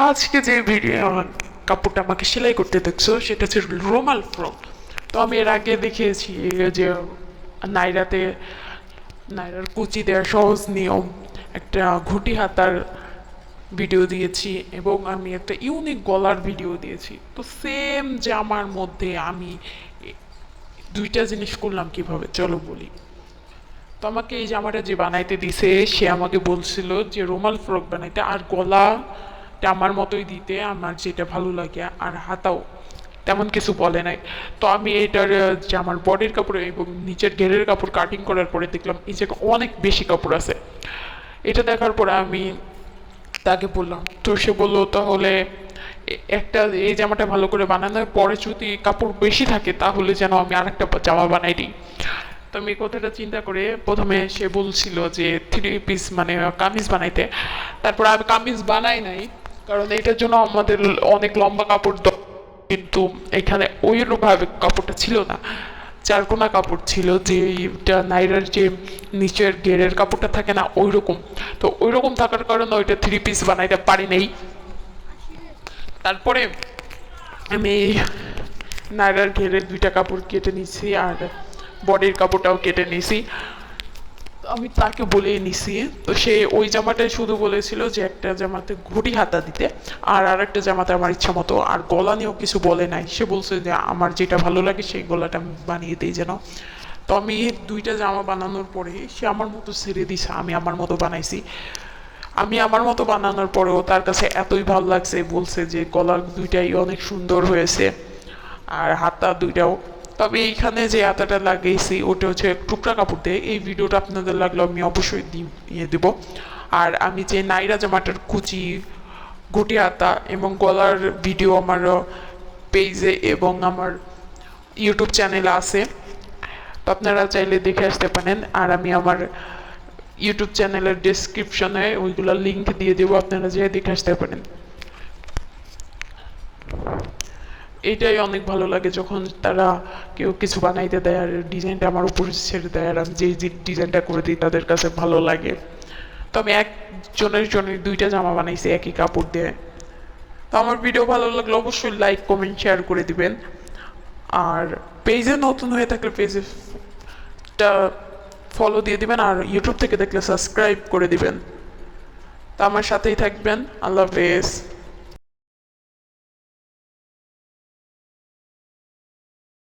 আজকে যে ভিডিও কাপড়টা আমাকে সেলাই করতে দেখছো সেটা হচ্ছে রুমাল ফ্রক। তো আমি এর আগে দেখিয়েছি যে নাইরাতে নাইরার কুচি দেওয়ার সহজ নিয়ম, একটা ঘুটি হাতার ভিডিও দিয়েছি এবং আমি একটা ইউনিক গলার ভিডিও দিয়েছি। তো সেম জামার মধ্যে আমি দুইটা জিনিস করলাম কিভাবে চলো বলি। তো আমাকে এই জামাটা যে বানাইতে দিছে সে আমাকে বলছিল যে রুমাল ফ্রক বানাইতে, আর গলাটা আমার মতোই দিতে, আমার যেটা ভালো লাগে, আর হাতাও তেমন কিছু বলে নাই। তো আমি এটার যে আমার বডির কাপড় এবং নিচের ঘেরের কাপড় কাটিং করার পরে দেখলাম এই জায়গায় অনেক বেশি কাপড় আছে। এটা দেখার পরে আমি তাকে বললাম, তো সে বললো তাহলে একটা এই জামাটা ভালো করে বানানোর পরে যদি কাপড় বেশি থাকে তাহলে যেন আমি আরেকটা জামা বানাই দিই। তো আমি এই কথাটা চিন্তা করে প্রথমে সে বলছিল যে 3 পিস মানে কামিজ বানাইতে। তারপর আমি কামিজ বানাই নাই, কারণ এটার জন্য আমাদের অনেক লম্বা কাপড় কিন্তু এখানে ওইভাবে কাপড়টা ছিল না, চারকোনা কাপড় ছিল, যে নাইরার যে নিচের ঘেরের কাপড়টা থাকে না ওই রকম। তো ওই রকম থাকার কারণে ওইটা 3 পিস বানাইতে পারি নাই। তারপরে আমি নাইরার ঘেরের দুইটা কাপড় কেটে নিছি আর বডির কাপড়টাও কেটে নিছি। আমি তাকে বলে নিছি, তো সে ওই জামাটাই শুধু বলেছিল যে একটা জামাতে ঘুটি হাতা দিতে আর আরেকটা জামাতে আমার ইচ্ছা মতো, আর গলা নিয়েও কিছু বলে নাই। সে বলছে যে আমার যেটা ভালো লাগে সেই গলাটা আমি বানিয়ে দিই যেন। তো আমি দুইটা জামা বানানোর পরে সে আমার মতো ছেড়ে দিছে, আমি আমার মতো বানাইছি। আমি আমার মতো বানানোর পরেও তার কাছে এতই ভালো লাগছে, বলছে যে গলা দুইটাই অনেক সুন্দর হয়েছে আর হাতা দুইটাও। তবে এইখানে যে হাতাটা লাগিয়েছি ওটা হচ্ছে টুকরা কাপড় দিয়ে। এই ভিডিওটা আপনাদের লাগলো আমি অবশ্যই দিয়ে দেবো। আর আমি যে নাইরা জামাটার কুচি, ঘটি হাতা এবং গলার ভিডিও আমার পেজে এবং আমার ইউটিউব চ্যানেলে আছে, তো আপনারা চাইলে দেখে আসতে পারেন। আর আমি আমার ইউটিউব চ্যানেলের ডেসক্রিপশনে ওইগুলো লিঙ্ক দিয়ে দেবো, আপনারা যেয়ে দেখে আসতে পারেন। এটাই অনেক ভালো লাগে যখন তারা কেউ কিছু বানাইতে দেয় আর ডিজাইনটা আমার উপর ছেড়ে দেয়, আর আমি যে ডিজাইনটা করে দিই তাদের কাছে ভালো লাগে। তো আমি একজনের জন্য দুইটা জামা বানাইছি একই কাপড় দিয়ে। তো আমার ভিডিও ভালো লাগলে অবশ্যই লাইক কমেন্ট শেয়ার করে দিবেন। আর পেজে নতুন হয়ে থাকলে পেজটা ফলো দিয়ে দিবেন, আর ইউটিউব থেকে দেখলে সাবস্ক্রাইব করে দিবেন। তো আমার সাথেই থাকবেন। আল্লাহ হাফেজ।